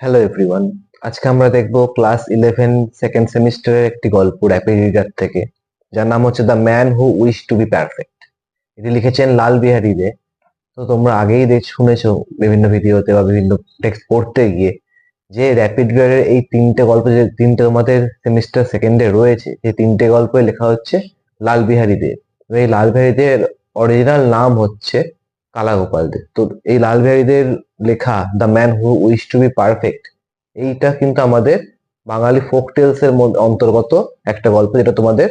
Hello everyone, আজকে আমরা দেখব ক্লাস 11 সেকেন্ড সেমিস্টারের একটি গল্প র্যাপিড রিডার থেকে, যার নাম হচ্ছে the man who wish to be perfect. এটি লিখেছেন লাল বিহারী দে। তো তোমরা আগেই শুনেছো বিভিন্ন ভিডিওতে বা বিভিন্ন টেক্সট পড়তে গিয়ে যে র্যাপিড রিডারের এই তিনটে গল্প, যে তিনটে তোমাদের সেমিস্টার সেকেন্ডে রয়েছে, যে তিনটে গল্পই লেখা হচ্ছে লাল বিহারী দে। এই লাল বিহারী দের অরিজিনাল নাম হচ্ছে কালা গোপাল দে। তো এই লাল বিহারী দের লেখা the man who wish to be perfect, এইটা কিন্তু আমাদের বাঙালি ফোক টেলস এর অন্তর্গত একটা গল্প, যেটা তোমাদের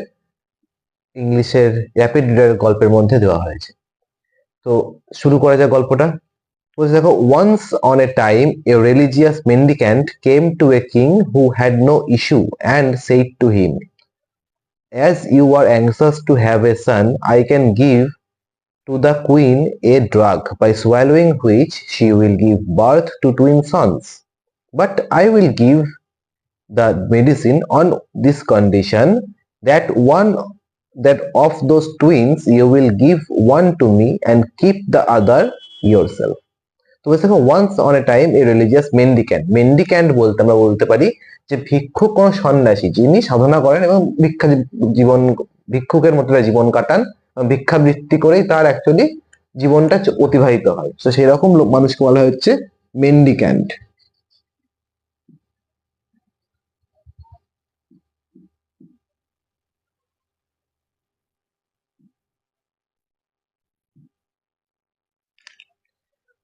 ইংলিশের র্যাপিড রিডার গল্পের মধ্যে দেওয়া হয়েছে। তো শুরু করা যাক গল্পটা। বলছে দেখো, once on a time a religious mendicant came to a king who had no issue and said to him, as you are anxious to have a son, I can give to the queen a drug by swallowing which she will give birth to twin sons. But I will give the medicine on this condition, that of those twins you will give one to me and keep the other yourself. তো বলছে once on a time a religious mendicant বলতে আমরা বলতে পারি যে ভিক্ষুক, কোন সন্ন্যাসী যিনি সাধনা করেন এবং জীবন ভিক্ষুকের মতো জীবন কাটান, ভিক্ষাবৃত্তি করেই তার অ্যাকচুয়ালি জীবনটা অতিবাহিত হয়। তো সেই রকম মানুষকে বলা হচ্ছে মেন্ডিক্যান্ট।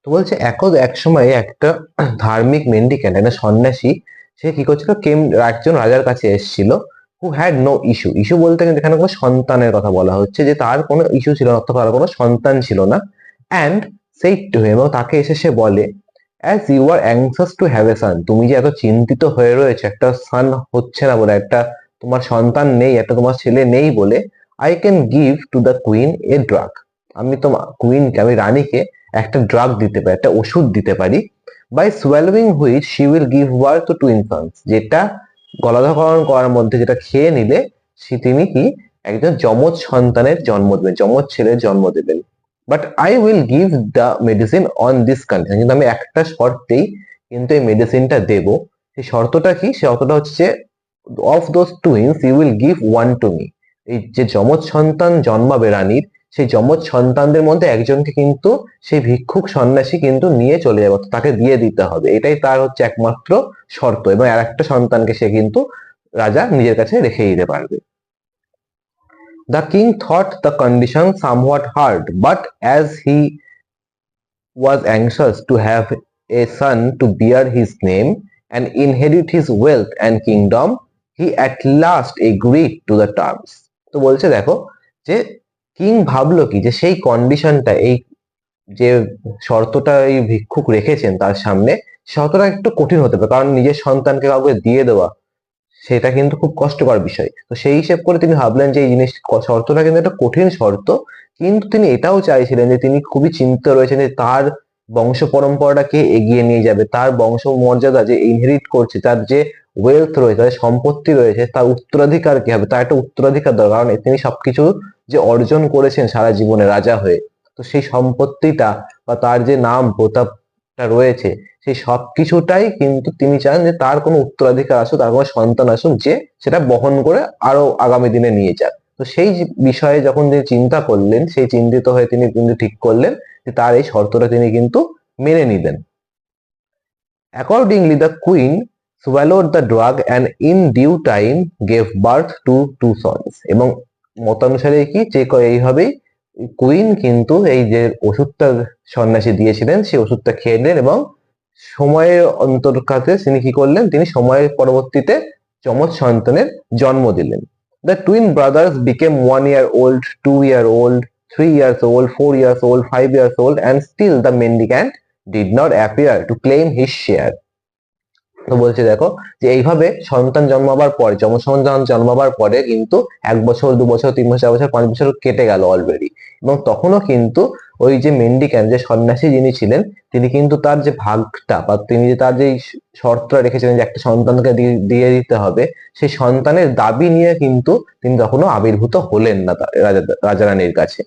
তো বলছে এক সময় একটা ধার্মিক মেন্ডিক্যান্ট, একটা সন্ন্যাসী, সে কি করছিল, একজন রাজার কাছে এসেছিল, who had no issue. Issue বলতে কিন্তু এখানে কোনো সন্তানের কথা বলা হচ্ছে, যে তার কোনো ইস্যু ছিল না, অর্থাৎ তার কোনো সন্তান ছিল না। অ্যান্ড সেইড টু হিম, এবং তাকে এসে সে বলে, as you are anxious to have a son, তুমি যে এত চিন্তিত হয়ে রয়েছে একটা সান হচ্ছে না বলে, একটা তোমার সন্তান নেই, একটা তোমার ছেলে নেই বলে, I can give to the queen a drug, আমি তোমার কুইনকে, আমি রানীকে একটা ড্রাগ দিতে পারি, একটা ওষুধ দিতে পারি, by swallowing which she will give birth to twin sons, যেটা গলাধঃকরণ করার মধ্যে যেটা খেয়ে নিলে তিনি কি একজন যমজ সন্তানের জন্ম দেবেন, যমজ ছেলের জন্ম দেবেন। But I will give the medicine on this condition, কিন্তু আমি একটা শর্তেই কিন্তু এই মেডিসিনটা দেব। সেই শর্তটা কি? সেই শর্তটা হচ্ছে of those twins you will give one to me, এই যে যমজ সন্তান জন্মাবে রানীর, সেই যমজ সন্তানদের মধ্যে একজনকে কিন্তু সেই ভিক্ষুক সন্ন্যাসী কিন্তু নিয়ে চলে যাবে, তাকে দিয়ে দিতে হবে, এটাই তার হচ্ছে একমাত্র শর্ত, এবং আর একটা সন্তানকে সে কিন্তু রাজা নিজের কাছে রেখে দিতে পারবে। The king thought the condition somewhat hard, but as he was anxious to have a son to bear his name and inherit his wealth and kingdom, he at last agreed to the terms. তো বলছে দেখো, যে king ভাবলো কি, যে সেই কন্ডিশনটা, এই যে শর্তটা এই ভিক্ষুক রেখেছেন তার সামনে, শর্তটা একটু কঠিন হতে পারে, কারণ নিজের সন্তানকে কাউকে দিয়ে দেওয়া সেটা কিন্তু খুব কষ্টকর বিষয়। তো সেই হিসেব করে তিনি ভাবলেন যে এই জিনিস, শর্তটা কিন্তু একটা কঠিন শর্ত, কিন্তু তিনি এটাও চাইছিলেন যে তিনি খুবই চিন্তিত রয়েছেন যে তার বংশ পরম্পরাটাকে এগিয়ে নিয়ে যাবে, তার বংশ মর্যাদা যে ইনহেরিট করছে, তার যে ওয়েলথ রয়েছে, তার সম্পত্তি রয়েছে, তার উত্তরাধিকার কি হবে, তার একটা উত্তরাধিকার দরকার, কারণ তিনি সবকিছু যে অর্জন করেছেন সারা জীবনে রাজা হয়ে, তো সেই সম্পত্তিটা বা তার যে নাম প্রতাপটা রয়েছে, সেই সবকিছুটাই কিন্তু তিনি চান যে তার কোনো উত্তরাধিকার আসুক, তার কোনো সন্তান আসুক, যে সেটা বহন করে আরো আগামী দিনে নিয়ে যাক। তো সেই বিষয়ে যখন তিনি চিন্তা করলেন, সেই চিন্তিত হয়ে তিনি কিন্তু ঠিক করলেন যে তার এই শর্তটা তিনি কিন্তু মেনে নিবেন। Accordingly, the queen swallowed the drug and in due time gave birth to two sons. এবং মতানুসারে কি, যে এইভাবেই কুইন কিন্তু এই যে ওষুধটা সন্ন্যাসী দিয়েছিলেন সেই ওষুধটা খেয়ে নিলেন, এবং সময়ের অন্তর্কালে তিনি কি করলেন, তিনি সময়ের পরবর্তীতে যমজ সন্তানের জন্ম দিলেন। The twin brothers became 1 year old, 2 year old, 3 years old, 4 years old, 5 years old, and still the mendicant did not appear to claim his share. তো বলছে দেখো, যে এইভাবে সন্তান জন্মাবার পরে, যমজ সন্তান জন্মাবার পরে কিন্তু 1 বছর, 2 বছর, 3 বছর, 4 বছর, 5 বছর কেটে গেল অলরেডি, এবং তখনও কিন্তু ওই যে মেন্ডিক্যান্ট, যে সন্ন্যাসী যিনি ছিলেন, তিনি কিন্তু তার যে ভাগটা বা তিনি যে তার যে শর্তটা রেখেছিলেন যে একটা সন্তানকে দিয়ে দিতে হবে, সেই সন্তানের দাবি নিয়ে কিন্তু তিনি তখনও আবির্ভূত হলেন না রাজা রানীর কাছে।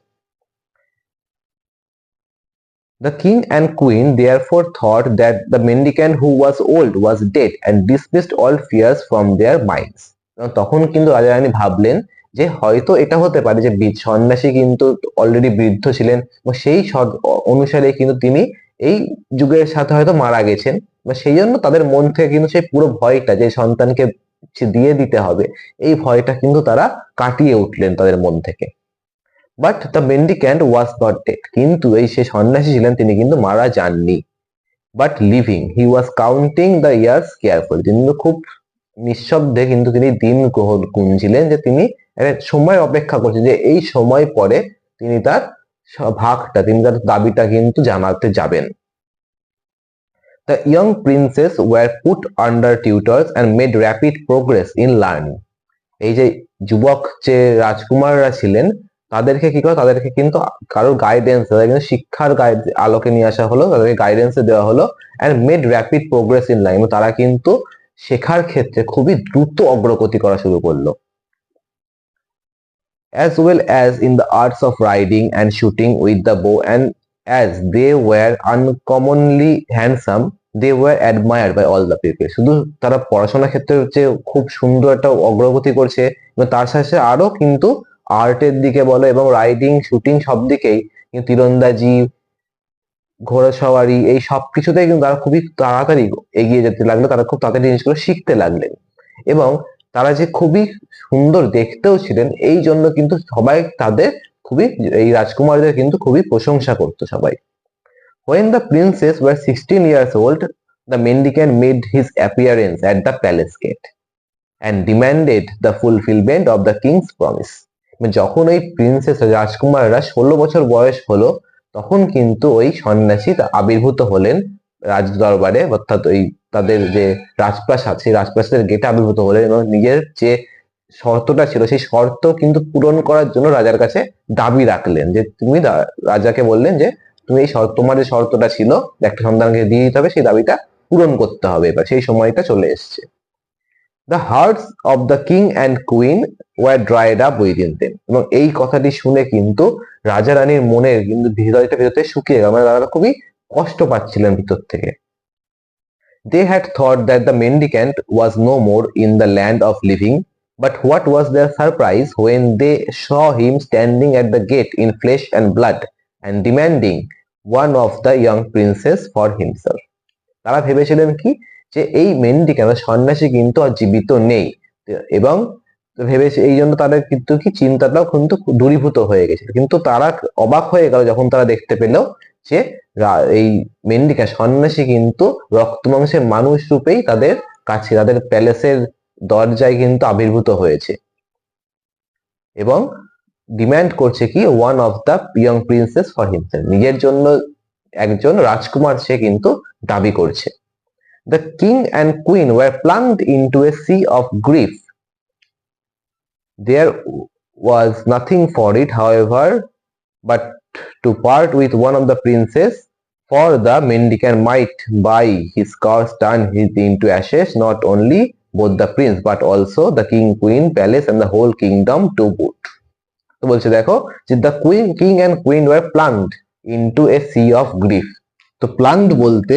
The king and queen therefore thought that the mendicant who was old was dead and dismissed all fears from their minds. তখন কিন্তু রাজা রানী ভাবলেন যে হয়তো এটা হতে পারে যে সন্ন্যাসী কিন্তু অলরেডি বৃদ্ধ ছিলেন এবং সেই অনুসারে কিন্তু তিনি এই যুগের সাথে হয়তো মারা গেছেন, সেই জন্য তাদের মন থেকে কিন্তু সেই পুরো ভয়টা যে সন্তানকে দিয়ে দিতে হবে এই ভয়টা কিন্তু তারা কাটিয়ে উঠলেন তাদের মন থেকে। But the mendicant was not dead, কিন্তু এই সে সন্ন্যাসী ছিলেন তিনি কিন্তু মারা যাননি। But living, he was counting the years carefully, তিনি খুব নিঃশব্দে কিন্তু তিনি দিন গুনছিলেন, যে তিনি একটা সময় অপেক্ষা করছেন যে এই সময় পরে তিনি তার ভাগটা, তিনি তার দাবিটা কিন্তু জানাতে যাবেন। The young princes were put under tutors and made rapid progress in learning. এই যে যুবক যে রাজকুমাররা ছিলেন তাদেরকে কি করে, তাদেরকে কিন্তু কারোর গাইডেন্স, তাদের কিন্তু শিক্ষার আলোকে নিয়ে আসা হলো, তাদেরকে গাইডেন্স দেওয়া হলো, and made rapid progress in learning, তারা কিন্তু শেখার ক্ষেত্রে খুবই দ্রুত অগ্রগতি করা শুরু করলো। As well as in the arts of riding and shooting with the bow, and as they were uncommonly handsome, they were admired by all the people. শুধু তারা পড়াশোনার ক্ষেত্রে হচ্ছে খুব সুন্দর একটা অগ্রগতি করছে এবং তার সাথে আরো কিন্তু আর্টের দিকে বলো এবং রাইডিং শুটিং সব দিকেই, তীরন্দাজি ঘোড়াসওয়ারি এই সব কিছুতেই কিন্তু তারা খুবই তাড়াতাড়ি এগিয়ে যেতে লাগলো, তারা খুব তাড়াতাড়ি জিনিসগুলো শিখতে লাগলেন এবং তারা যে খুবই সুন্দর দেখতেও ছিলেন এই জন্য কিন্তু সবাই তাদের খুবই, এই রাজকুমারদের কিন্তু খুবই প্রশংসা করতো সবাই। When the princes were 16 years old, the mendicant made his appearance at the palace gate and demanded the fulfillment of the king's promise. যখন ওই প্রিন্সেস রাজকুমাররা 16 বছর বয়স হলো তখন কিন্তু ওই সন্ন্যাসী আবির্ভূত হলেন রাজ দরবারে, অর্থাৎ ওই তাদের যে রাজপ্রাসাদ সেই রাজপ্রাসাদের গেটে আবির্ভূত হলেন এবং নিজের যে শর্তটা ছিল সেই শর্ত কিন্তু পূরণ করার জন্য রাজার কাছে দাবি রাখলেন, যে তুমি রাজাকে বললেন যে তুমি এই তোমার যে শর্তটা ছিল একটা সন্তানকে দিয়ে দিতে হবে সেই দাবিটা পূরণ করতে হবে, এবার সেই সময়টা চলে এসছে। The hearts of the king and queen were dried up within them, এবং এই কথাটি শুনে কিন্তু রাজা রানীর মনের কিন্তু ভিতরে শুকিয়ে গেল, মানে তারা খুবই কষ্ট পাচ্ছিলেন ভিতর থেকে। They had thought that the mendicant was no more in the land of living, but what was their surprise when they saw him standing at the gate in flesh and blood and demanding one of the young princes for himself. তারা ভেবেছিলেন কি যে এই মেন্ডিক্যান্ট সন্ন্যাসী কিন্তু আর জীবিত নেই এবং ভেবেছে এই জন্য তাদের কিন্তু কি চিন্তাটাও কিন্তু দূরীভূত হয়ে গেছিল, কিন্তু তারা অবাক হয়ে গেল যখন তারা দেখতে পেল যে এই মেন্ডিক্যান্ট সন্ন্যাসী কিন্তু রক্ত মাংসের মানুষ রূপেই তাদের কাছে তাদের প্যালেসের দরজায় কিন্তু আবির্ভূত হয়েছে এবং ডিমান্ড করছে কি one of the young princess for himself, নিজের জন্য একজন রাজকুমার সে কিন্তু দাবি করছে। The king and queen were plunged into a sea of grief. There was nothing for it, however, but to part with one of the princes, for the mendicant might by his curse turn into ashes not only both the prince but also the king, queen, palace and the whole kingdom to boot. তো বলছে দেখো যে the king and queen were plunged into a sea of grief. তো plunged বলতে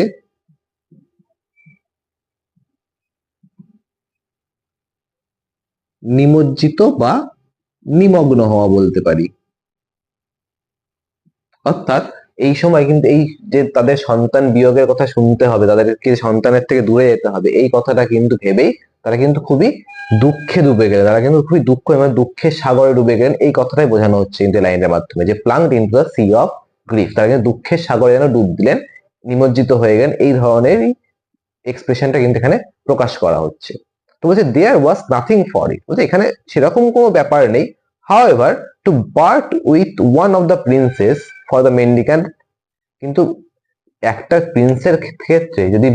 নিমজ্জিত বা নিমগ্ন হওয়া বলতে পারি, অর্থাৎ এই সময় কিন্তু এই যে তাদের সন্তান বিয়োগের কথা শুনতে হবে, তাদেরকে সন্তানের থেকে দূরে যেতে হবে এই কথাটা কিন্তু ভেবেই তারা কিন্তু খুবই দুঃখে ডুবে গেলেন, তারা কিন্তু খুবই দুঃখ এবং দুঃখের সাগরে ডুবে গেলেন, এই কথাটাই বোঝানো হচ্ছে কিন্তু লাইনের মাধ্যমে যে plunged into the sea of grief, তারা কিন্তু দুঃখের সাগরে যেন ডুব দিলেন, নিমজ্জিত হয়ে গেলেন, এই ধরনের এক্সপ্রেশনটা কিন্তু এখানে প্রকাশ করা হচ্ছে। তো বলছে দেয়ার ওয়াজ নাথিং ফর ইট, বলছে এখানে সেরকম কোনো ব্যাপার নেই, however to part with one of the princes for the mendicant, কিন্তু একটা প্রিন্সের ক্ষেত্রে যদি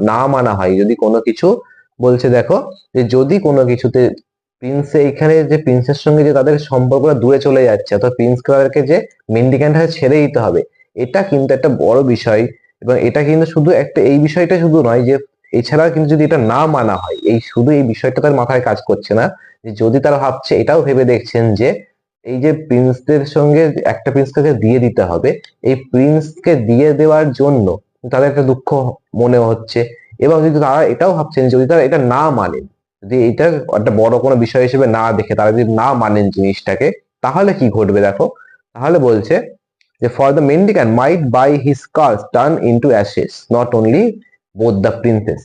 না মানা হয়, যদি কোনো কিছু বলছে দেখো যে যদি কোনো কিছুতে প্রিন্স এখানে যে প্রিন্সের সঙ্গে যে তাদের সম্পর্কটা দূরে চলে যাচ্ছে অথবা প্রিন্সকে যে মেন্ডিক্যান্ট ছেড়ে দিতে হবে, এটা কিন্তু একটা বড় বিষয় এবং এটা কিন্তু শুধু একটা এই বিষয়টা শুধু নয় যে এছাড়া কিন্তু যদি এটা না মানা হয়, এই শুধু এই বিষয়টা তার মাথায় কাজ করছে না, যে যদি তারা ভাবছে এটাও ভেবে দেখছেন যে এই যে প্রিন্সদের সঙ্গে একটা প্রিন্সকে দিয়ে দিতে হবে, এই প্রিন্সকে দিয়ে দেওয়ার জন্য তাদের একটা দুঃখ মনে হচ্ছে, এবং যদি তারা এটাও ভাবছেন যদি তারা এটা না মানেন, যদি এটা একটা বড় কোনো বিষয় হিসেবে না দেখে তারা যদি না মানেন জিনিসটাকে, তাহলে কি ঘটবে দেখো। তাহলে বলছে যে for the mendicant might by his curse turn into ashes not only both the princes.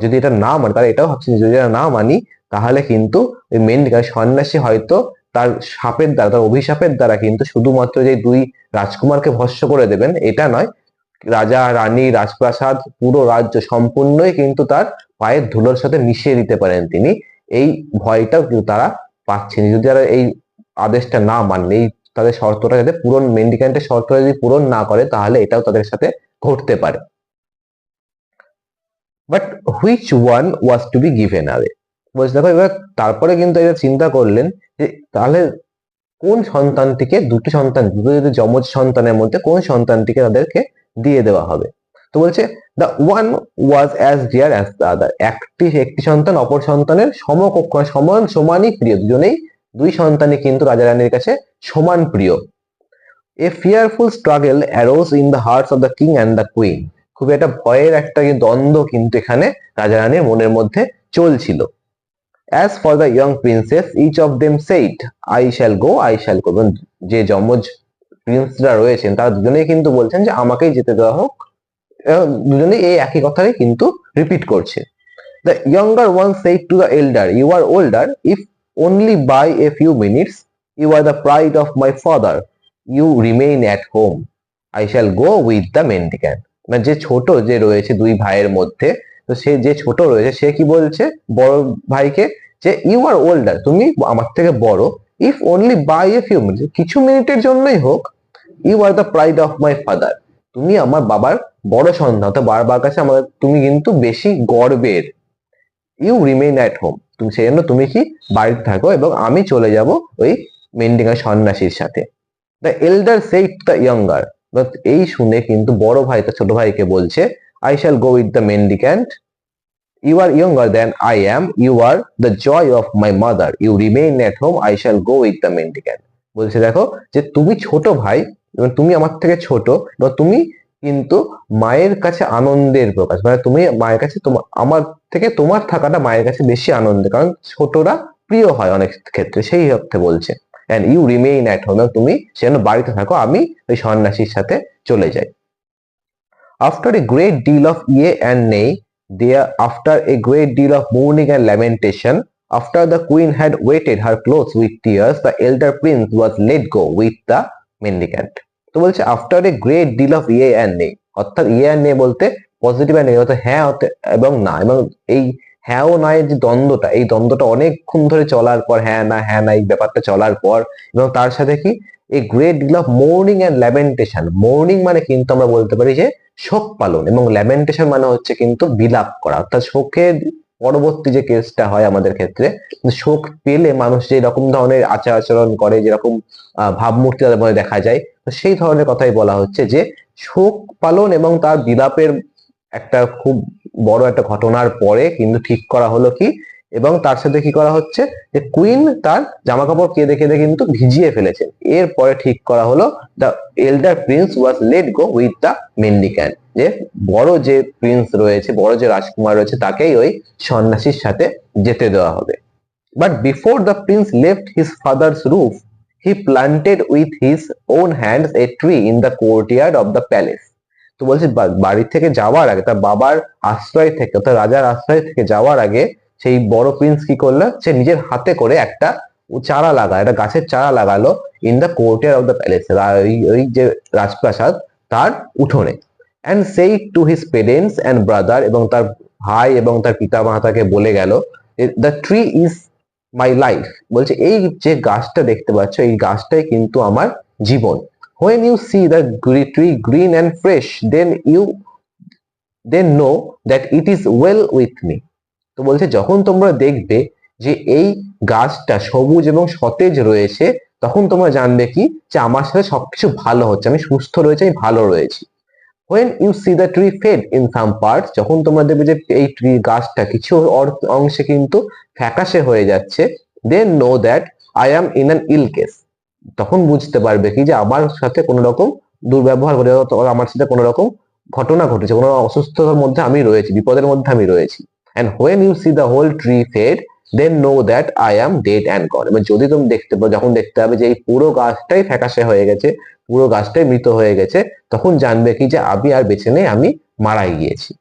যদি এটা না মানে তারা এটাও ভাবছেন যদি এটা না মানি তাহলে কিন্তু ওই মেন্ডিক্যান্ট সন্ন্যাসী হয়তো তার শাপের দ্বারা, তার অভিশাপের দ্বারা কিন্তু শুধুমাত্র যে দুই রাজকুমারকে ভস্ম করে দেবেন এটা নয়, রাজা রানী রাজপ্রাসাদ পুরো রাজ্য সম্পূর্ণই কিন্তু তার পায়ের ধুলোর সাথে মিশিয়ে দিতে পারেন তিনি। এই ভয়টাও কিন্তু তারা পাচ্ছেন যদি তারা এই আদেশটা না মানে, এই তাদের শর্তটা যাতে পূরণ, মেন্ডিক্যান্টের শর্তটা যদি পূরণ না করে তাহলে এটাও তাদের সাথে ঘটতে পারে। But which one was to be given away. বলছে দেখো এবার তারপরে কিন্তু এটা চিন্তা করলেন যে তাহলে কোন সন্তানটিকে, দুটি সন্তান, দুটো যদি যমজ সন্তানের মধ্যে কোন সন্তানটিকে তাদেরকে দিয়ে দেওয়া হবে। তো বলছে the one was as dear as the other. একটি সন্তান অপর সন্তানের সমকক্ষ, সমানই প্রিয়, দুজনেই দুই সন্তানই কিন্তু রাজা রানীর কাছে সমান প্রিয়। A fearful struggle arose in the hearts of the king and the queen. খুব একটা ভয়ের একটা দ্বন্দ্ব কিন্তু এখানে রাজা রানীর মনের মধ্যে চলছিল। As for the young princess, each of them said, I shall go, I shall go. যে যমজ প্রিন্সরা রয়েছেন তারা দুজনেই কিন্তু বলছেন যে আমাকেই যেতে দেওয়া হোক, দুজনেই এই একই কথাই কিন্তু রিপিট করছে। The younger one said to the elder, you are older, if only by a few minutes, you are the pride of my father, you remain at home, I shall go with the mendicant. মানে যে ছোট যে রয়েছে দুই ভাইয়ের মধ্যে, তো সে যে ছোট রয়েছে সে কি বলছে বড় ভাইকে যে ইউ আর ওল্ডার, তুমি আমার থেকে বড়, if only by a few minutes, কিছু মিনিটের জন্যই হোক, you are the pride of my father, তুমি আমার বাবার বড় সন্তান, তো বাবার কাছে আমাদের তুমি কিন্তু বেশি গর্বের। ইউ রিমেইন অ্যাট হোম, তুমি সেই জন্য তুমি কি বাড়িতে থাকো এবং আমি চলে যাব ওই মেন্ডিকা সন্ন্যাসীর সাথে। দ্য এল্ডার সেড দ্য ইয়ঙ্গার, এই শুনে কিন্তু বড় ভাই তার ছোট ভাইকে বলছে I shall go with the mendicant, you are younger than I am, you are the joy of my mother, you remain at home, I shall go with the mendicant। বলছে দেখো যে তুমি ছোট ভাই এবং তুমি আমার থেকে ছোট এবং তুমি কিন্তু মায়ের কাছে আনন্দের প্রকাশ, মানে তুমি মায়ের কাছে আমার থেকে তোমার থাকাটা মায়ের কাছে বেশি আনন্দের, কারণ ছোটরা প্রিয় হয় অনেক ক্ষেত্রে, সেই অর্থে বলছে। and you remain at home, তুমি সেজন্য বাড়িতে থাকো, আমি ওই সন্ন্যাসীর সাথে চলে যাই। After a great deal of yea and nay, after a great deal of mourning and lamentation, after the queen had wetted her clothes with tears, the elder prince was let go with the mendicant। তো বলছে after a great deal of yea and nay, অর্থাৎ yea and nay বলতে positive and negative, অর্থাৎ হ্যাঁ এবং না, এবং এই হ্যাঁ ও না এর যে দ্বন্দ্বটা, এই দ্বন্দ্বটা অনেকক্ষণ ধরে চলার পর, হ্যাঁ না এই ব্যাপারটা চলার পর, এবং তার সাথে কি এই great deal of mourning and lamentation. Mourning মানে কিন্তু আমরা বলতে পারি যে শোক পালন, এবং ল্যামেন্টেশন মানে হচ্ছে কিন্তু বিলাপ করা, অর্থাৎ শোকের পরবর্তী যে কেসটা হয় আমাদের ক্ষেত্রে, শোক পেলে মানুষ যে রকম ধরনের আচার আচরণ করে, যেরকম ভাবমূর্তি তাদের মধ্যে দেখা যায়, তো সেই ধরনের কথাই বলা হচ্ছে যে শোক পালন এবং তার বিলাপের একটা খুব বড় একটা ঘটনার পরে কিন্তু ঠিক করা হলো কি, এবং তার সাথে কি করা হচ্ছে যে কুইন তার জামা কাপড় কেঁদে কেঁদে কিন্তু ভিজিয়ে ফেলেছেন, এরপরে ঠিক করা হলো the elder prince was let go with the mendicant, যে বড় যে প্রিন্স রয়েছে, বড় যে রাজকুমার রয়েছে তাকেই ওই সন্ন্যাসীর সাথে যেতে দেওয়া হবে। But before the prince left his father's roof, he planted with his own hands a tree in the courtyard of the palace. তো বলছে বাড়ি থেকে যাওয়ার আগে, তার বাবার আশ্রয় থেকে, অর্থাৎ রাজার আশ্রয় থেকে যাওয়ার আগে সেই বড় প্রিন্স কি করলো, সে নিজের হাতে করে একটা চারা লাগায়, একটা গাছের চারা লাগালো in the courtyard of the palace, ওই যে রাজপ্রাসাদ তার উঠোনে। অ্যান্ড সেই to his parents and brother, এবং তার ভাই এবং তার পিতা মাতাকে বলে গেল the tree is my life, বলছে এই যে গাছটা দেখতে পাচ্ছ এই গাছটাই কিন্তু আমার জীবন। When you see the tree green and fresh, then know that it is well with me। তো বলছে যখন তোমরা দেখবে যে এই গাছটা সবুজ এবং সতেজ রয়েছে, তখন তোমরা জানবে কি যে আমার সাথে সবকিছু ভালো হচ্ছে, আমি সুস্থ রয়েছে, আমি ভালো রয়েছি। When you see the tree fade in some parts, যখন তোমরা দেখবে যে এই ট্রি গাছটা কিছু অংশে কিন্তু ফ্যাকাশে হয়ে যাচ্ছে, then know that I am in an ill case, তখন বুঝতে পারবে কি যে আমার সাথে কোনো রকম দুর্ব্যবহার ঘটে, আমার সাথে কোনো রকম ঘটনা ঘটেছে, কোনো অসুস্থতার মধ্যে আমি রয়েছি, বিপদের মধ্যে আমি রয়েছি। and when you see the whole tree fade then know that I am dead and gone। এবং যদি তুমি দেখতে পাও, যখন দেখতে হবে যে এই পুরো গাছটাই ফ্যাকাশে হয়ে গেছে, পুরো গাছটাই মৃত হয়ে গেছে, তখন জানবে কি যে আমি আর বেঁচে নেই, আমি মারা গিয়েছি।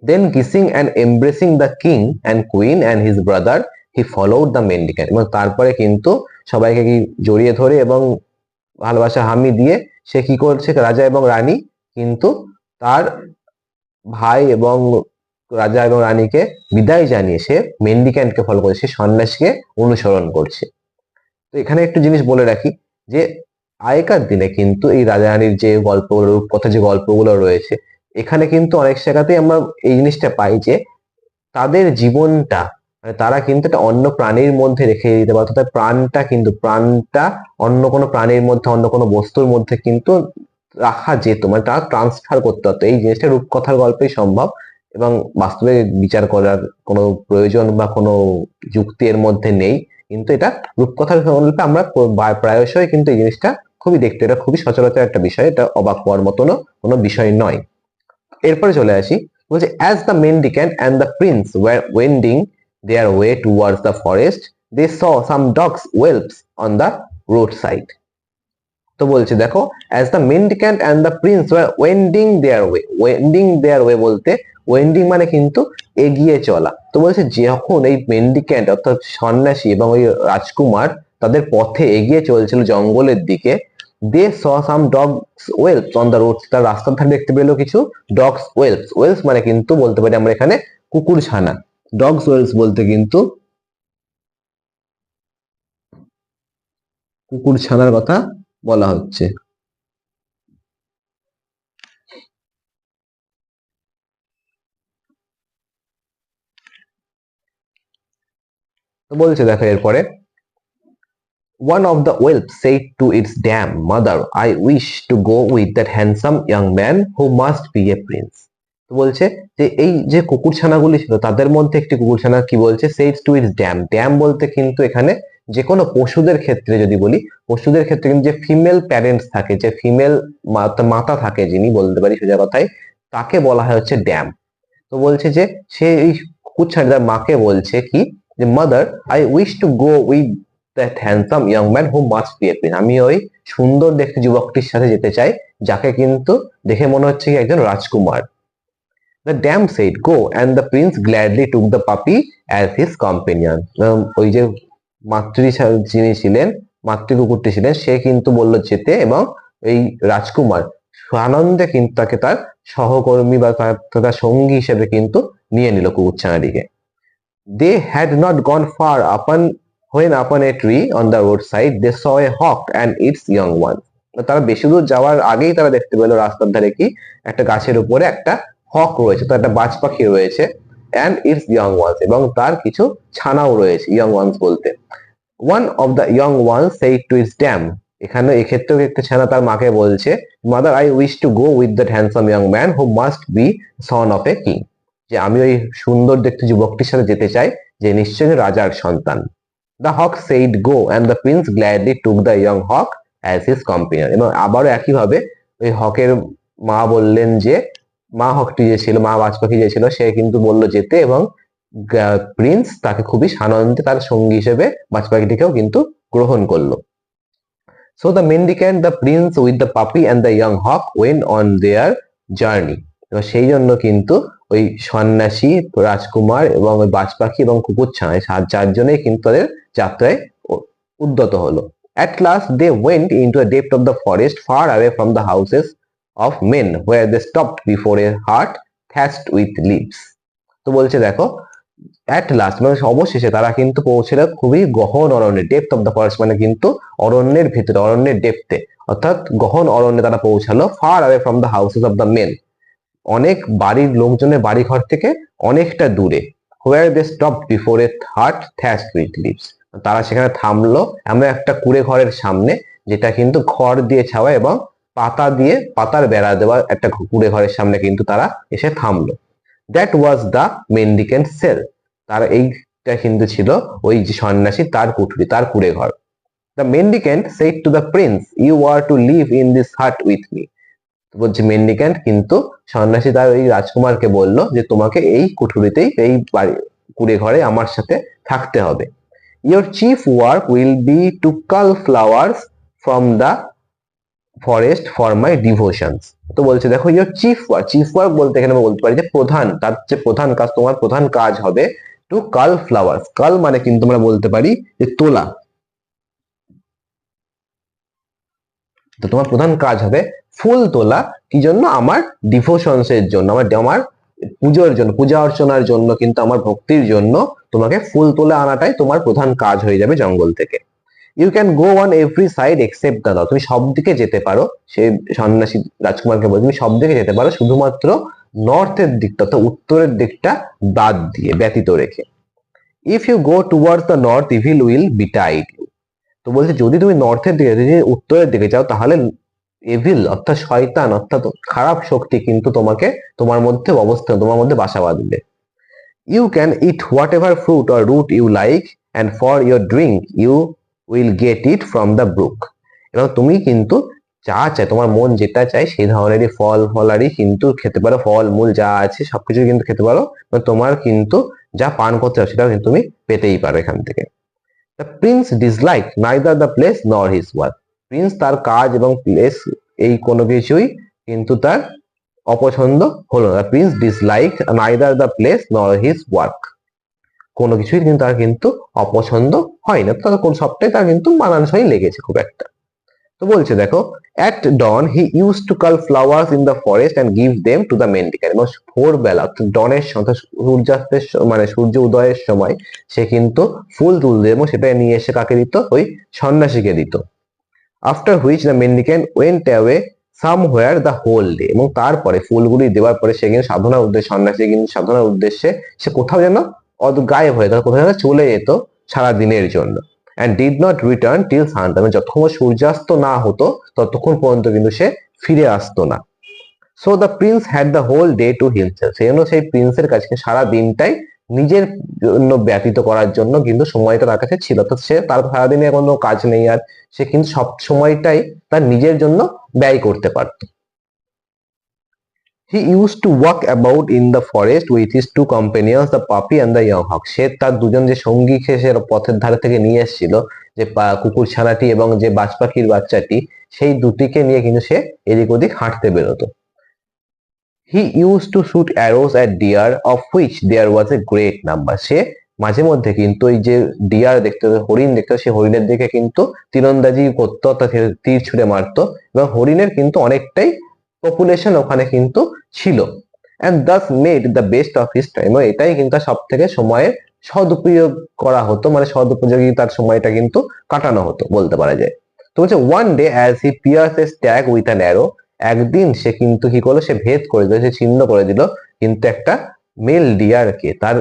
then kissing and embracing the king and queen and his brother he followed the mendicant। এবং তারপরে কিন্তু সবাইকে কি জড়িয়ে ধরে এবং ভালোবাসা হামি দিয়ে সে কি করছে, রাজা এবং রানী কিন্তু তার ভাই এবং রাজা এবং রানীকে বিদায় জানিয়ে সে মেন্ডিক্যান্টকে ফলো করছে, সে সন্ন্যাসীকে অনুসরণ করছে। তো এখানে একটু জিনিস বলে রাখি যে আগেকার দিনে কিন্তু এই রাজা রানীর যে গল্পগুলো, রূপকথা যে গল্পগুলো রয়েছে, এখানে কিন্তু অনেক জায়গাতেই আমরা এই জিনিসটা পাই যে তাদের জীবনটা মানে তারা কিন্তু একটা অন্য প্রাণীর মধ্যে রেখে দিতে পারতো, তার প্রাণটা অন্য কোনো প্রাণীর মধ্যে, অন্য কোনো বস্তুর মধ্যে কিন্তু রাখা যেত, মানে তারা ট্রান্সফার করতে পারতো। এই জিনিসটা রূপকথার গল্পেই সম্ভব এবং বাস্তবে বিচার করার কোনো প্রয়োজন বা কোনো যুক্তি এর মধ্যে নেই, কিন্তু এটা রূপকথার গল্পে আমরা প্রায়শই কিন্তু এই জিনিসটা খুবই দেখতে, এটা খুবই সচরাচর একটা বিষয়, এটা অবাক হওয়ার মতনও কোনো বিষয় নয়। এরপরে চলে আসি, বলছে as the mendicant and the prince were wending their way towards the forest they saw some dogs whelps on the roadside। তো বলছে দেখো as the mendicant and the prince were wending their way বলতে wending মানে কিন্তু এগিয়ে চলা। তো বলছে যখন এই মেন্ডিক্যান্ট অর্থাৎ সন্ন্যাসী এবং ওই রাজকুমার তাদের পথে এগিয়ে চলছিল জঙ্গলের দিকে, they saw some dogs whelps on the road। তার রাস্তার ধারে দেখতে পেলো কিছু dogs whelps মানে কিন্তু বলতে পারি আমরা এখানে কুকুর ছানা। dogs whelps বলতে কিন্তু কুকুর ছানার কথা বলা হচ্ছে। তো বলছে দেখো এরপরে one of the whelps said to its dam mother I wish to go with that handsome young man who must be a prince। তো বলছে যে এই যে কুকুরছানাগুলি ছিল তাদের মধ্যে একটি কুকুরছানা কি বলছে said to its dam বলতে কিন্তু এখানে যে কোনো পশুদের ক্ষেত্রে যদি বলি, পশুদের ক্ষেত্রে কিন্তু যে ফিমেল প্যারেন্টস থাকে, যে ফিমেল মাতা থাকে যিনি, বলতে পারি সোজা কথায়, তাকে বলা হয় হচ্ছে ড্যাম। তো বলছে যে সে এই কুকুরছানার মাকে বলছে কি যে mother I wish to go with that handsome young man who must B A Prince. আমি ওই সুন্দর দেখতে যুবকটির সাথে যেতে চাই যাকে কিন্তু দেখে মনে হচ্ছে কি একজন রাজকুমার। The dam said go and the prince gladly took the puppy as his companion। ওই যে যিনি ছিলেন, মাতৃ কুকুরটি ছিলেন, সে কিন্তু বললো যেতে এবং এই রাজকুমার আনন্দে কিন্তু তাকে তার সহকর্মী বা তার সঙ্গী হিসেবে কিন্তু নিয়ে নিল কুকুরছানাটিকে। They had not gone far when upon a tree on the roadside they saw a hawk and its young ones। তারা বেশি দূর যাওয়ার আগেই তারা দেখতে পেল রাস্তার ধারে কি একটা গাছের উপরে একটা হক রয়েছে, তো একটা বাজ পাখি রয়েছে and its young ones এবং তার কিছু ছানাও রয়েছে, young ones বলতে। One of the young ones said to its dam, এখানে এক্ষেত্রেও একটা ছানা তার মাকে বলছে mother I wish to go with that handsome young man who must be son of a king। যে আমি ওই সুন্দর দেখতে যুবকটির সাথে যেতে চাই যে নিশ্চয়ই রাজার সন্তান। The hawk said go and the prince gladly took the young hawk as his companion। এবং আবারও একইভাবে ওই হকের মা বললেন যে, মা হকটি যে ছিল, মা বাজ পাখি যে ছিল, সে কিন্তু বললো যেতে এবং প্রিন্স তাকে খুবই সানন্দে তার সঙ্গী হিসেবে বাজ পাখিটিকেও কিন্তু গ্রহণ করলো। So the mendicant, the prince with the puppy and the young hawk went on their journey। এবং সেই জন্য কিন্তু ওই সন্ন্যাসী, রাজকুমার এবং ওই বাজ পাখি এবং কুকুরছানা চারজনেই কিন্তু তাদের যাত্রায় উদ্যত হলো। At last they went into a depth of the forest far away from the houses of men where they stopped before a hut thatched with leaves। তো বলছে দেখো at last মানে অবশেষে তারা কিন্তু পৌঁছলো খুবই গহন অরণ্যে, ডেপথ অফ দ্য ফরেস্ট মানে কিন্তু অরণ্যের ভিতরে, অরণ্যের ডেপথে, অর্থাৎ গহন অরণ্যে তারা পৌঁছালো far away from the houses of the men, অনেক বাড়ির লোকজনের বাড়ি ঘর থেকে অনেকটা দূরে। where they stopped before a hut thatched with leaves, তারা সেখানে থামলো এমন একটা কুড়ে ঘরের সামনে যেটা কিন্তু খড় দিয়ে ছাওয়া এবং পাতার বেড়া দেওয়া একটা কুড়ে ঘরের সামনে কিন্তু তারা এসে থামলো। that was the mendicant cell। তার এইটা কিন্তু ছিল ওই যে সন্ন্যাসী তার কুঠুরি, তার কুড়ে ঘর। The mendicant said to the prince, you are to live in this hut with me. বলছে মেন্ডিক্যান্ট কিন্তু সন্ন্যাসী তার ওই রাজকুমারকে বলল যে তোমাকে এই কুঠুরিতেই, এই বাড়ি কুড়ে ঘরে আমার সাথে থাকতে হবে। Your chief work will be to cull flowers from the forest for my devotions. তো বলছে দেখো ইয়োর চিফ ওয়ার্ক বলতে এখানে আমরা বলতে পারি যে প্রধান, তার যে প্রধান কাজ, তোমার প্রধান কাজ হবে টু কাল ফ্লাওয়ার্স। কাল মানে কিন্তু আমরা বলতে পারি যে তোলা। তো তোমার প্রধান কাজ হবে ফুল তোলা। কি জন্য? আমার ডিভোশনস এর জন্য, আমার পুজোর জন্য, পূজা অর্চনার জন্য, কিন্তু আমার ভক্তির জন্য তোমাকে ফুল তোলা আনাটাই তোমার প্রধান কাজ হয়ে যাবে জঙ্গল থেকে। You can go on every side except the north, তুমি সব দিকে যেতে পারো। সে সন্ন্যাসী রাজকুমারকে বলে তুমি সব দিকে যেতে পারো শুধুমাত্র নর্থের দিকটা, অর্থাৎ উত্তরের দিকটা বাদ দিয়ে, ব্যতীত রেখে। If you go towards the north evil will betide you. তো বলছে যদি তুমি নর্থের দিকে, যদি উত্তরের দিকে যাও, তাহলে এভিল অর্থাৎ শয়তান, অর্থাৎ খারাপ শক্তি কিন্তু তোমাকে, তোমার মধ্যে অবস্থান, তোমার মধ্যে বাসা বাঁধবে। You can eat whatever fruit or root you like and for your drink you will get it from the brook. এবং তুমি কিন্তু যা চাই, তোমার মন যেটা চাই সেই ধরনেরই ফল ফলারি কিন্তু খেতে পারো, ফল মূল যা আছে সবকিছু কিন্তু খেতে পারো। তোমার কিন্তু যা পান করতে হবে সেটাও কিন্তু তুমি পেতেই পারো এখান থেকে। The Prince dislike neither the place নর হিজ ওয়ার্ক। প্রিন্স তার কাজ এবং প্লেস এই কোনো কিছুই কিন্তু তার অপছন্দ হলো না। Prince dislike neither the place নর হিজ ওয়ার্ক, কোনো কিছুই কিন্তু তার কিন্তু অপছন্দ হয় না, তার কোন সবটাই তার কিন্তু মানানসই লেগেছে খুব একটা। তো বলছে দেখো at dawn he use to cull flowers in the forest and give them to the mendicant. এবং ভোরবেলা ডনের সময়, সূর্যাস্তের মানে সূর্য উদয়ের সময় সে কিন্তু ফুল তুলতো এবং সেটা নিয়ে এসে কাকে দিত? ওই সন্ন্যাসীকে দিত। After which the mendicant went away somewhere the whole day. এবং তারপরে ফুলগুলি দেওয়ার পরে সে কিন্তু সাধনার উদ্দেশ্যে, সন্ন্যাসী কিন্তু সাধনার উদ্দেশ্যে সে কোথাও যেন গায়েব হয়ে, তার কোথাও যেন চলে যেত সারা দিনের জন্য। And did not return till sunrise, মানে যতক্ষণ সূর্যাস্ত না হতো ততক্ষণ পর্যন্ত কিন্তু সে ফিরে আসতো না। So the prince had the whole day to himself, সেই জন্য সেই প্রিন্সের কাছে সারা দিনটাই নিজের জন্য ব্যতীত করার জন্য কিন্তু সময়টা তার কাছে ছিল। তো সে, তার সারাদিনে কোনো কাজ নেই আর, সে কিন্তু সব সময়টাই তার নিজের জন্য ব্যয় করতে পারত। He used to walk about in the forest with his two companions, the puppy and the young hawk. সে তার দুজন যে সঙ্গী সে পথের ধারে থেকে নিয়ে এসেছিল, যে কুকুর ছানাটি এবং যে বাজ পাখির বাচ্চাটি, সেই দুটিকে নিয়ে কিন্তু সে এদিক ওদিক হাঁটতে বেরোতো। He used to shoot arrows at deer, of which there was a great number. সে মাঝে মধ্যে কিন্তু ওই যে ডিয়ার দেখতে, হরিণ দেখতে, সে হরিণের দিকে কিন্তু তীরন্দাজি করতো, অর্থাৎ তীর ছুঁড়ে মারতো, এবং হরিণের কিন্তু অনেকটাই পপুলেশন ওখানে কিন্তু ছিল। and thus made the best of his time, এবং এটাই কিন্তু সব থেকে সময়ের সদুপয়োগ করা হতো, মানে সদুপযোগী তার সময়টা কিন্তু কাটানো হতো বলতে পারা যায়। তো হচ্ছে one day as he pierced a stag with an arrow, একদিন সে কিন্তু কি করলো, সে ভেদ করে দিল, সে ছিন্ন করে দিল কিন্তু একটা মেল ডিয়ারকে তার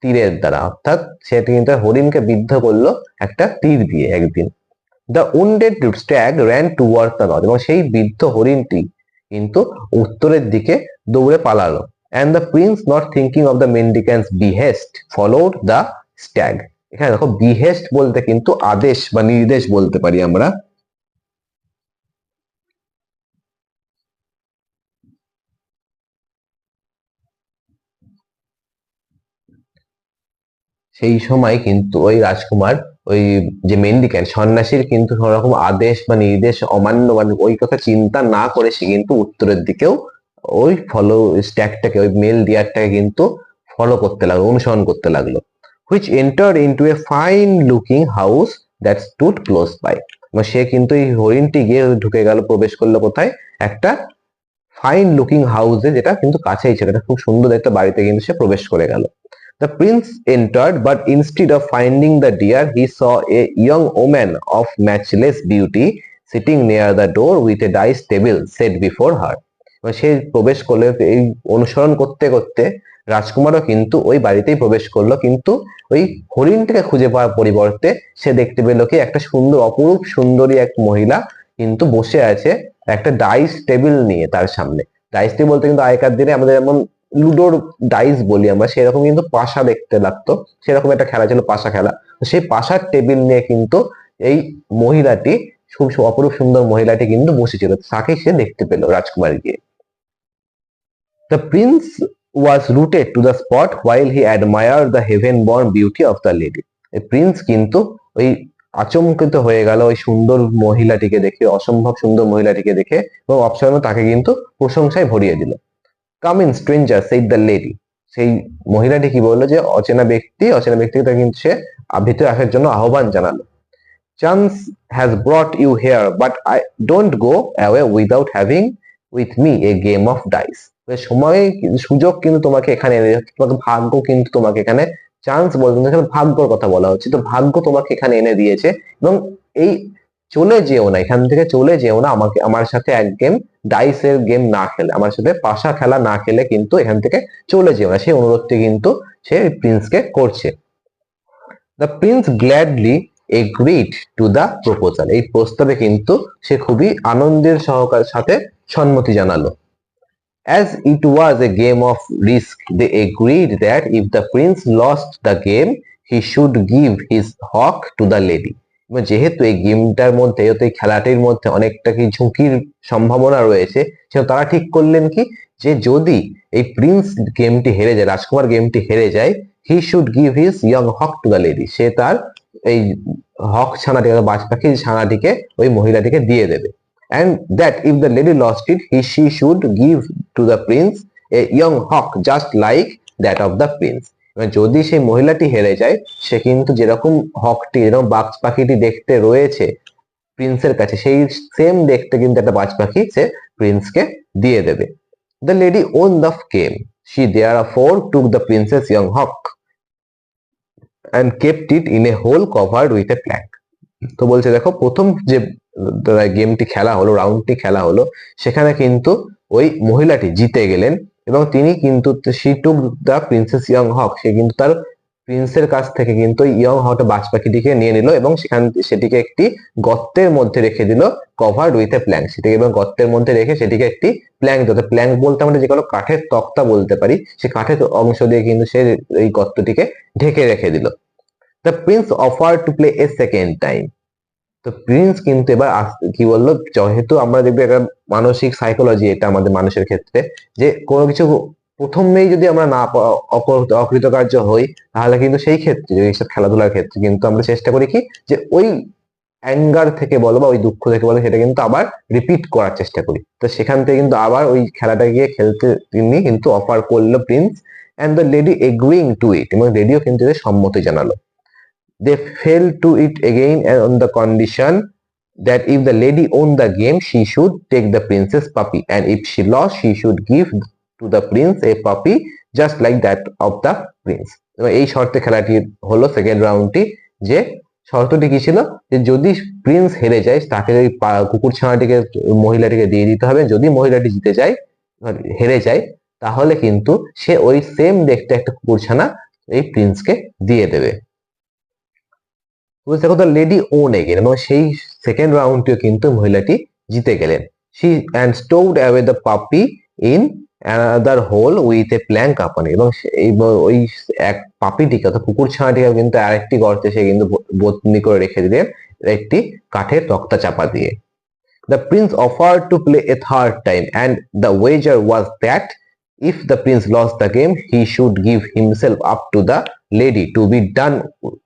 তীরের দ্বারা, অর্থাৎ সে কিন্তু হরিণকে বিদ্ধ করলো একটা তীর দিয়ে একদিন। The wounded stag ran towards the north, এবং সেই বিদ্ধ হরিণটি কিন্তু উত্তরের দিকে দৌড়ে পালালো। and the prince not thinking of the mendicant's behest followed the stag। এখানে দেখো behest বলতে কিন্তু আদেশ বা নির্দেশ বলতে পারি আমরা। সেই সময় কিন্তু ওই রাজকুমার, ওই যে মেন্ডিক্যান্ট সন্ন্যাসীর কিন্তু কোন রকম আদেশ বা নির্দেশ অমান্য, মানে ওই কথা চিন্তা না করে সে কিন্তু উত্তরের দিকেও ওই ফলো স্ট্যাগটাকে, ওই মেল ডিয়ারটাকে কিন্তু ফলো করতে লাগলো, অনুসরণ করতে লাগলো। Which entered into a fine looking house that stood close by. সে কিন্তু এই হরিণটি গিয়ে ঢুকে গেল, প্রবেশ করলো কোথায়? একটা ফাইন লুকিং হাউসে, যেটা কিন্তু কাছেই ছিল, এটা খুব সুন্দর একটা বাড়িতে কিন্তু সে প্রবেশ করে গেল। The prince entered, but instead of finding the deer, he saw a young woman of matchless beauty sitting near the door with a dice table set before her. সে প্রবেশ করলে, এই অনুসরণ করতে করতে রাজকুমারও কিন্তু ওই বাড়িতেই প্রবেশ করলো, কিন্তু ওই হরিণটাকে খুঁজে পাওয়ার পরিবর্তে সে দেখতে পেল কি একটা সুন্দর, অপরূপ সুন্দরী এক মহিলা কিন্তু বসে আছে একটা ডাইস টেবিল নিয়ে তার সামনে। ডাইস টেবিল বলতে কিন্তু আগেকার দিনে আমাদের যেমন লুডোর ডাইস বলি আমরা, সেরকম কিন্তু পাশা দেখতে লাগতো, সেরকম একটা খেলা ছিল পাশা খেলা। সেই পাশার টেবিল নিয়ে কিন্তু এই মহিলাটি, খুব অপরূপ সুন্দর মহিলাটি কিন্তু বসেছিল, তাকে সে দেখতে পেল রাজকুমারীকে। The prince was rooted to the spot while he admired the heaven-born beauty of the lady. এই প্রিন্স কিন্তু ওই আচমকিত হয়ে গেল ওই সুন্দর মহিলাটিকে দেখে, অসম্ভব সুন্দর মহিলাটিকে দেখে, এবং অপশনে তাকে কিন্তু প্রশংসায় ভরিয়ে দিল। Come in stranger, said the lady. সেই মহিলাটি কি বললো, যে অচেনা ব্যক্তিকে তাকে কিন্তু সে ভিতরে আসার জন্য আহ্বান জানালো। Chance has brought you here, but I don't go away without having with me a game of dice. সময় সুযোগ কিন্তু তোমাকে এখানে এনে দিয়েছে, তোমাকে ভাগ্য কিন্তু তোমাকে এখানে, চান্স বলতে এখানে ভাগ্যর কথা বলা হচ্ছে, তো ভাগ্য তোমাকে এখানে এনে দিয়েছে, এবং এই চলে যেও না, এখান থেকে চলে যেও না, আমার সাথে এক গেম ডাইসের গেম না খেলে, আমার সাথে পাশা খেলা না খেলে কিন্তু এখান থেকে চলে যেও না, সেই অনুরোধটি কিন্তু সে প্রিন্সকে করছে। The Prince gladly agreed to the proposal. এই প্রস্তাবে কিন্তু সে খুবই আনন্দের সাথে সম্মতি জানালো। As it was a game of risk, they agreed that if the prince lost the game, he should give his hawk to the lady. যেহেতু এই গেমটার মধ্যে, এই খেলাটির মধ্যে অনেকটা কি ঝুঁকির সম্ভাবনা রয়েছে, সেটা তারা ঠিক করলেন কি, যে যদি এই প্রিন্স গেমটি হেরে যায়, রাজকুমার গেমটি হেরে যায়, he should give his young hawk to the lady. সে তার এই হক ছানাটিকে, বাজ পাখির ছানাটিকে ওই মহিলাটিকে দিয়ে দেবে। And that if the lady lost it, she should give to the prince a young hawk just like that of the prince. যদি সেই মহিলাটি হেরে যায়, সে কিন্তু যেরকম হকটি, যেরকম বাজ পাখিটি দেখতে রয়েছে প্রিন্সের কাছে, সেই সেম দেখতে কিন্তু একটা বাজ পাখি সে প্রিন্সকে দিয়ে দেবে। The lady won the game. She therefore took the prince's young hawk and kept it in a hole covered with a plank. তো বলছে দেখো, প্রথম যে গেমটি খেলা হলো, রাউন্ডটি খেলা হলো, সেখানে কিন্তু ওই মহিলাটি জিতে গেলেন, এবং তিনি কিন্তু she took the princess young hawk, সে কিন্তু তার প্রিন্সের কাছ থেকে কিন্তু ইয়ং হক বাজ পাখিটিকে নিয়ে নিল, এবং সেটিকে একটি গর্তের মধ্যে রেখে দিল, কভার্ড উইথ এ প্ল্যাঙ্ক। সেটিকে এবং গর্তের মধ্যে রেখে সেটিকে একটি প্ল্যাঙ্ক, প্ল্যাঙ্ক বলতে আমরা যে কোনো কাঠের তক্তা বলতে পারি, সে কাঠের অংশ দিয়ে কিন্তু সে এই গর্তটিকে ঢেকে রেখে দিল। The prince offered to play a second time. তো প্রিন্স কিন্তু এবার কি বললো, যেহেতু আমরা দেখবো একটা মানসিক সাইকোলজি এটা আমাদের মানুষের ক্ষেত্রে, যে কোনো কিছু প্রথমেই যদি আমরা না অকৃতকার্য হই, তাহলে কিন্তু সেই ক্ষেত্রে, এইসব খেলাধুলার ক্ষেত্রে কিন্তু আমরা চেষ্টা করি কি, যে ওই অ্যাঙ্গার থেকে বলো বা ওই দুঃখ থেকে বলো, সেটা কিন্তু আবার রিপিট করার চেষ্টা করি। তো সেখান থেকে কিন্তু আবার ওই খেলাটা গিয়ে খেলতে তিনি কিন্তু অফার করলো prince, and the lady agreeing to it, এবং লেডিও কিন্তু সম্মতি জানালো। They fell to it again on the condition that if the lady won the game, she should take the princess puppy, and if she lost, she should give to the prince a puppy just like that of the prince. এই শর্তে খেলাটি হলো second রাউন্ডটি, যে শর্তটি কি ছিল, যে যদি প্রিন্স হেরে যায়, তাকে ওই কুকুর ছানাটিকে মহিলাটিকে দিয়ে দিতে হবে, যদি মহিলাটি জিতে যায়, হেরে যায়, তাহলে কিন্তু সে ওই সেম দেখতে একটা কুকুর ছানা এই প্রিন্সকে দিয়ে দেবে। দেখো, দ্য লেডি ওন এগেন, এবং সেই সেকেন্ড রাউন্ডটিও কিন্তু মহিলাটি জিতে গেলেন। She and stowed away the puppy in another hole with a plank upon, এবং ওই এক পাপিটিকে, অর্থাৎ কুকুর ছানাটিকে কিন্তু আরেকটি গর্তে সে কিন্তু বন্দি করে রেখে দিলেন, একটি কাঠের তক্তা চাপা দিয়ে। The prince offered to play a third time, and the wager was that if the prince lost the game, he should give himself up to the lady to be done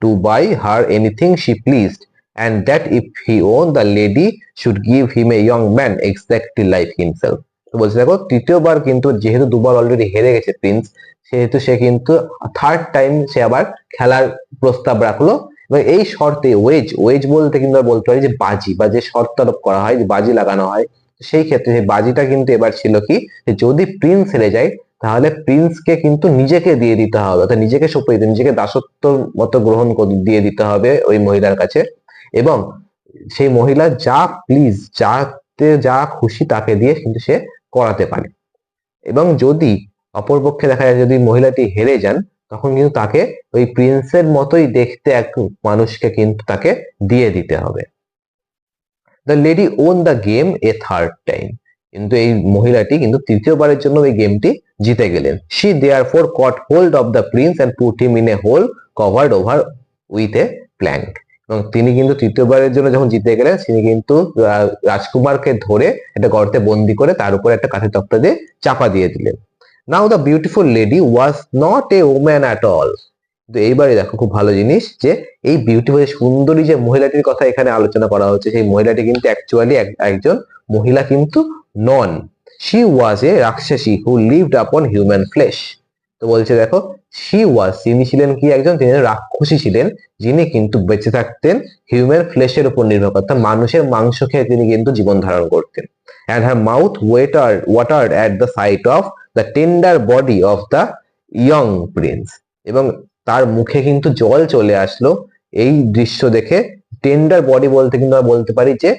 to buy her anything she pleased, and that if he won, the lady should give him a young man exactly like himself. তো বলছে দেখো, তৃতীয়বার কিন্তু যেহেতু দুবার already হেরে গেছে Prince, সেহেতু সে কিন্তু থার্ড টাইম সে আবার খেলার প্রস্তাব রাখলো, এবং এই শর্তে ওয়েজ বলতে কিন্তু বলতে পারি যে বাজি, বা যে শর্ত আরোপ করা হয়, যে বাজি লাগানো হয়, সেই ক্ষেত্রে সেই বাজিটা কিন্তু এবার ছিল কি, যদি প্রিন্স হেরে যায়, তাহলে প্রিন্সকে কিন্তু নিজেকে দিয়ে দিতে হবে, অর্থাৎ নিজেকে সঁপে দিতে, নিজেকে দাসত্ব মতো গ্রহণ দিয়ে দিতে হবে ওই মহিলার কাছে, এবং সেই মহিলা যা খুশি তাকে দিয়ে কিন্তু সে করাতে পারে। এবং যদি অপরপক্ষে দেখা যায়, যদি মহিলাটি হেরে যান, তখন কিন্তু তাকে ওই প্রিন্সের মতোই দেখতে এক মানুষকে কিন্তু তাকে দিয়ে দিতে হবে। The lady won the game a third time. কিন্তু এই মহিলাটি কিন্তু তৃতীয়বারের জন্য এই গেমটি জিতে গেলেন। She therefore caught hold of the prince and put him in a hole covered over with a plank. এবং তিনি কিন্তু তৃতীয়বারের জন্য যখন জিতে গেলেন তিনি কিন্তু রাজকুমারকে ধরে একটা গর্তে বন্দি করে তার উপরে একটা কাঠের তক্তা দিয়ে চাপা দিয়ে দিলেন। Now the beautiful lady was not a woman at all. তো এইবারে দেখো খুব ভালো জিনিস যে এই বিউটিফুল সুন্দরী যে মহিলাটির কথা এখানে আলোচনা করা হচ্ছে সেই মহিলাটি কিন্তু অ্যাকচুয়ালি একজন মহিলা কিন্তু নন। শি ওয়াজ এ রাক্ষসী হু লিভড আপন হিউম্যান ফ্লেশ। তো বলছে দেখো তিনি ছিলেন কি একজন, তিনি রাক্ষসী ছিলেন যিনি কিন্তু বেঁচে থাকতেন হিউম্যান ফ্লেশের উপর নির্ভর করতেন, মানুষের মাংস খেয়ে তিনি কিন্তু জীবন ধারণ করতেন। and her mouth watered at the sight of the tender body of the young prince। এবং তার মুখে কিন্তু জল চলে আসলো এই দৃশ্য দেখে। টেন্ডার বডি বলতে কিন্তু আমরা বলতে পারি যে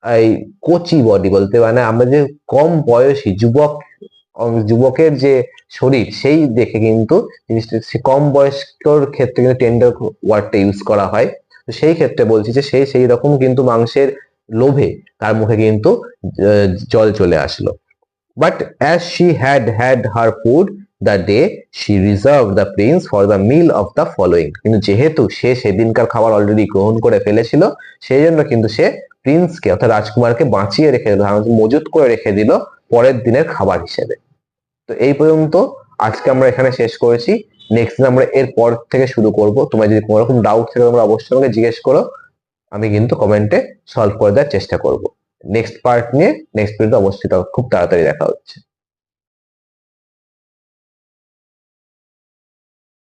এই কচি বডি বলতে, মানে আমরা যে কম বয়সী যুবকের যে শরীর সেই দেখে কিন্তু জিনিসটা কম বয়স্কর ক্ষেত্রে কিন্তু টেন্ডার ওয়ার্ডটা ইউজ করা হয়। তো সেই ক্ষেত্রে বলছি যে সেই রকম কিন্তু মাংসের লোভে তার মুখে কিন্তু জল চলে আসলো। But as she had her food the day she reserve the Prince for the meal of the following. কিন্তু যেহেতু সে সেদিনকার খাবার অলরেডি গ্রহণ করে ফেলেছিল সেই জন্য কিন্তু সে প্রিন্সকে অর্থাৎ রাজকুমারকে বাঁচিয়ে রেখে দিল, মজুত করে রেখে দিল পরের দিনের খাবার হিসেবে। তো এই পর্যন্ত আজকে আমরা এখানে শেষ করেছি। নেক্সট দিন আমরা এর পর থেকে শুরু করব। তোমার যদি কোনো রকম ডাউট থাকে তোমরা অবশ্যই আমাকে জিজ্ঞেস করো, আমি কিন্তু কমেন্টে সলভ করে দেওয়ার চেষ্টা করব। নেক্সট পার্ট নিয়ে নেক্সট ভিডিওতে অবশ্যই খুব তাড়াতাড়ি দেখা হচ্ছে।